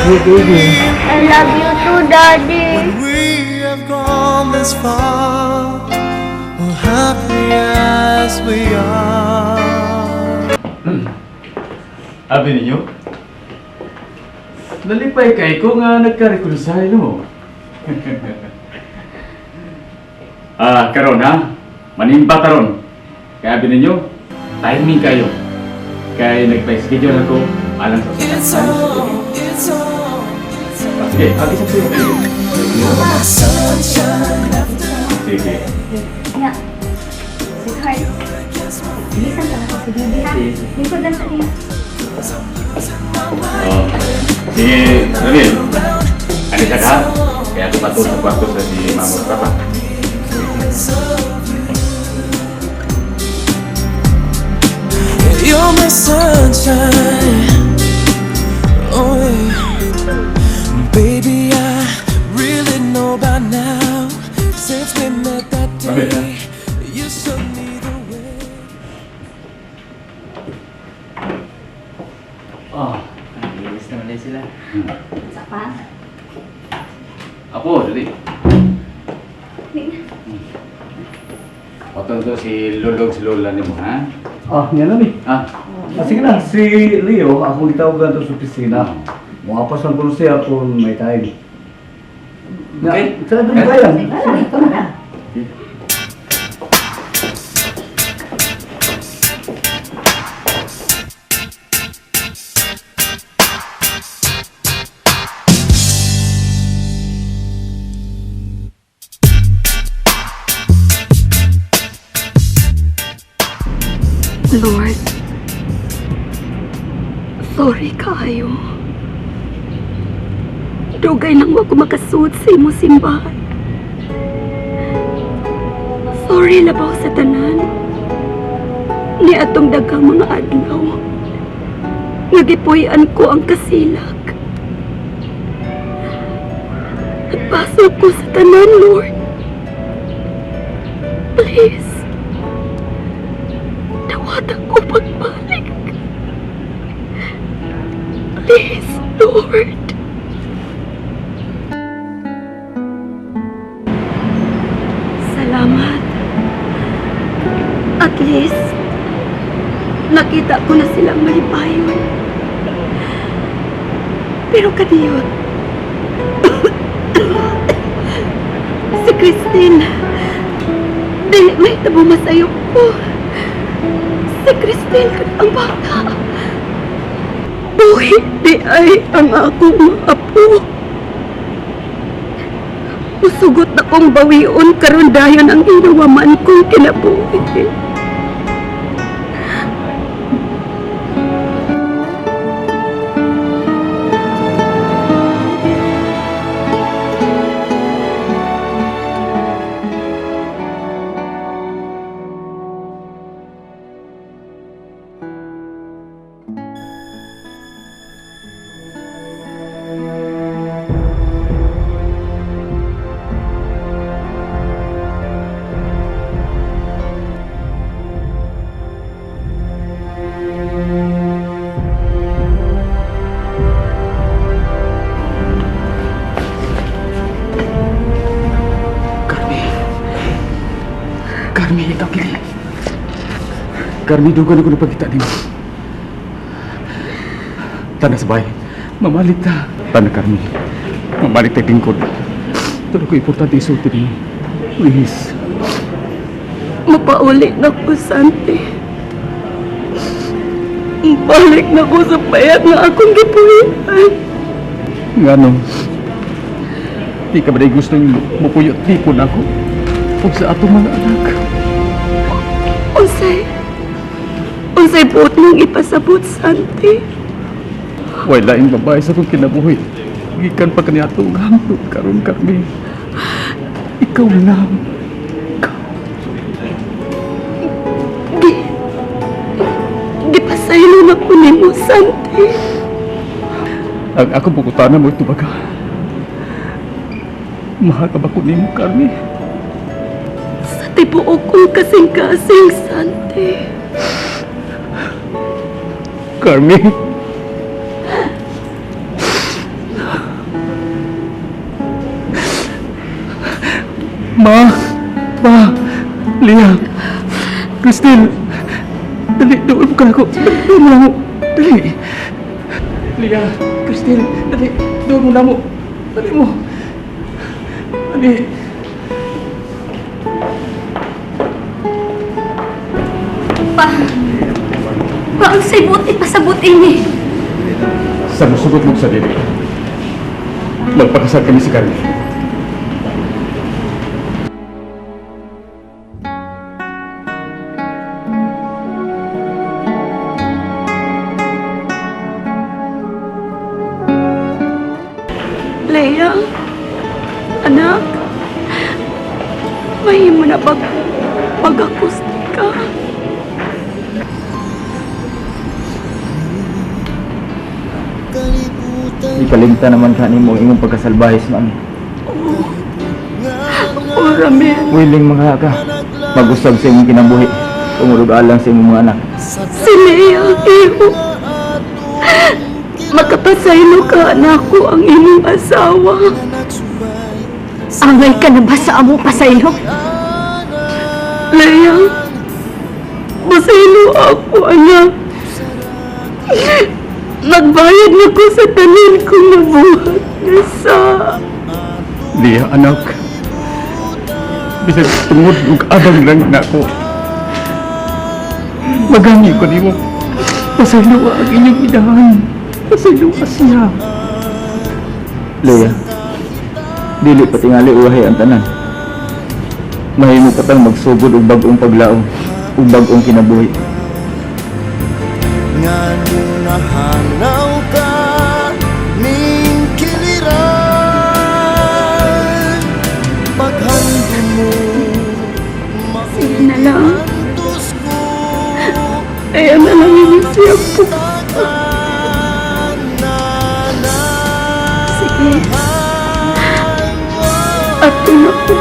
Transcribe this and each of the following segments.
love you, baby. I love you too, Daddy. When we have gone this far, we're happy as we are. Abi ninyo? Nalipay kay ko nga nagka-reconcile mo. Karon ha? Manimba taron. Kaya abi ninyo, timing kayo. Kaya nagpa-schedule ako alang sa sakasal. Sige, abi sa sige. Sige. Ya. Sweetheart. Bilisan ka na ako si Bibi, ha? Lingkod lang sa niya. Oh. Sige, Ramil. Ano siya ka? Kaya ako patul sa kwarto sa si Mama at Papa. You're my sunshine. Oh yeah. Baby, I really know by now. Since we met that day, you showed me the way. Oh, Linis naman din sila. Sa pa? Apo, dali. Hindi na. Otong to si Lulog, si Lola ni mo, ha? Ah, yan na ni. Ah, Sige na, si Leo, akong gitawagan to sa opisina. Mukapas lang ko siya kung may time. Okay. Saan doon ba yan? Ito na. Lord, sorry kayo. Dugay nang wag ko makasuot sa imo simbahan. Sorry labaw sa tanan. Ni atong daghang mga adlaw. Nagipuy-an ko ang kasilak. Nagpasok ko sa tanan, Lord. Please. Tawatan ko pagbalik. Please, Lord. Salamat. At least, nakita ko na silang malipayon. Pero kadiyot, si Christine, dili may tabo masayop ko. Si Christine kat ang bata. Buhi di ay ang akong mga apo. Musugot na kong bawion karon dayon ang inawaman kong kinabuhi. Carmi, ikaw kini. Carmi, dugan ako napagkita din. Tana sabay, mamalik ta. Tana, Carmi. Mamalik tayo tingkod. Ito ko importante isulti din. Please. Mapauli na ko, Santi. Balik na ko sa payat na akong gipuhian. Nga nung, di ka ba na gusto yung mapuyot-tipon ako? Huwag sa atong mga anak. Unsay buot mong ipasabot, Santi. Wala yung babae sa kong kinabuhi. Gikan pa kanya itong hangtod karon kami. Ikaw lang. Gipasaylo na ko nimo, Santi. Ang ako bukutana mo ito baga. Mahal ka ba ko nimo, Carmi? Sa tibuok kong kasing-kasing, Santi. Carmi. Ma! Lia! Cristel! Dali, doon mo ka ako. Doon mo na mo. Dali! Lia! Cristel! Dali! Doon mo na mo. Dali mo. Dali! Pa, ang sibot, ipasabutin ni. Sa musugot mo sa dili. Magpakasal kami si Carmen. Leia, anak, mahimo na pag-akustika. Ikalimta naman ka ni mo imong pagkasalbahis, mami. O Ramil, Willing mga ka. Mag-usab sa imong kinabuhi. Tumulog alang sa imong mga anak. si Leia, iyo. Makapasaylo ka, anak ko, ang inyong asawa. Angay ka na ba sa among pasaylo? Leia, masaylo ako, anak. Nagbayad na ko sa tanin ko na buhat na sa... Lia, anak. Bisag tungod ug abang lang na ko. Magangi ko nimo. Pasaylo ang inyong idahan. Pasaylo siya. Leia, dili pa tingali uwahay ang tanan. Mahimo pa tang magsugod og bag-ong paglaom ug bag-ong kinabuhi. Nga nahanaw ka ning kiliran paghando mo Sige na lang. mauntos ko Kaya na lang yung siya po. Sige. Ato na po.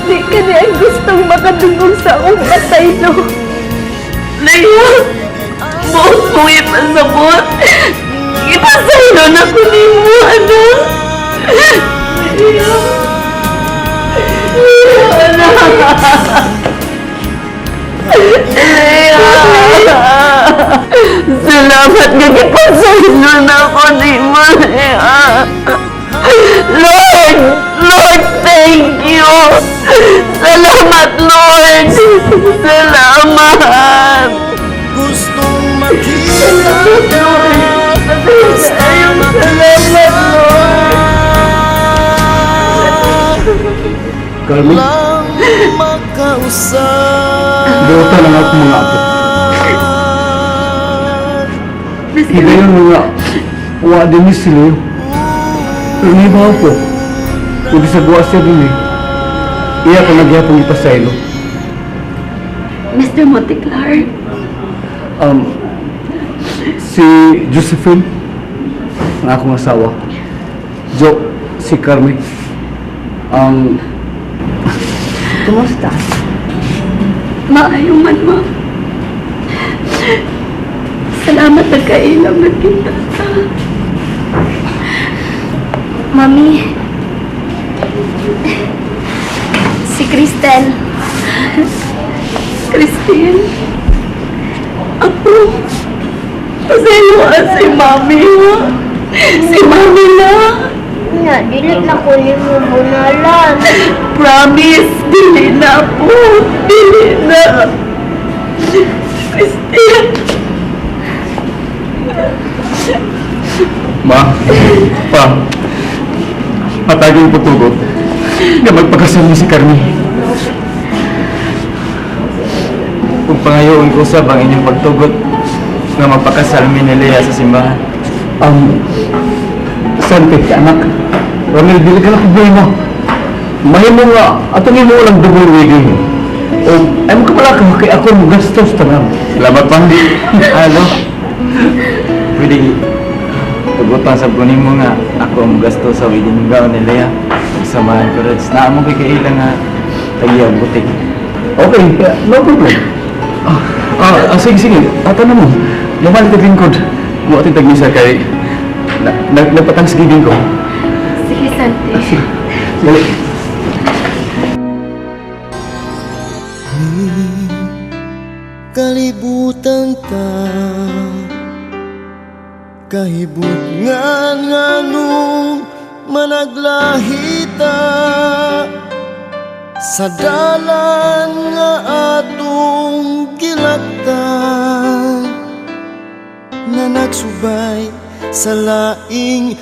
Di ka na ang gustong makadungog sa akong pasaylo. Leia, buot mo ipasabot. Ipasaylo na ko ni mo, anak. Leia. Leia, anak. Leia. Salamat nga ipasaylo na ko ni mo, Leia. Lord, thank you. Salamat, Lord. Salamat. gustong makita ka Salamat, Lord. Carmen, lang makausap buota lang ako mga apo. Higayon mo nga, wa din ni sila. Lumibaw ko. Kung gisagawa siya din eh. Iya ko nagyapong ipasaylo. Mr. Monteclar, Si Josephine, ang akong asawa. Jo, si Carmen. Kumusta? maayong man, ma. Salamat na kailang nagkita ka. Mami. Si Cristel. Christine, ako, pasayloan si Mami, ha? Si Mami na. Nga, dili na ko mo bunalan. Promise, dili na po. Dili na. Christine. Ma, pa, patagin po tugot na magpakasal ni si Carmen. Kung pangayoon ko sa bang inyong pagtugot nga magpakasal mi ni Leia sa simbahan. Santik ka anak. Ramil, dili ka na kubuhay mo. Mahimo nga, atong imo lang double wedding. O, ay mo ka pala ka, kay ako mo gastos tanang. Salamat, pa. Ano? Pwede tugutan sa kunin mo nga ako ang gasto sa wedding gown ni Leia. Samahan ko rin. Naamong kay kailang nga tagiyang butik. Okay, no problem. Sige, sige. Ata na mo. Lumal ka lingkod. Mo ating tagmisa kay nagpatang sigiging ko. Sige, Santi. Dali. Kalibutan ta kahibut nga nung managlahita sa dalan nga atong gilaktan na nagsubay sa laing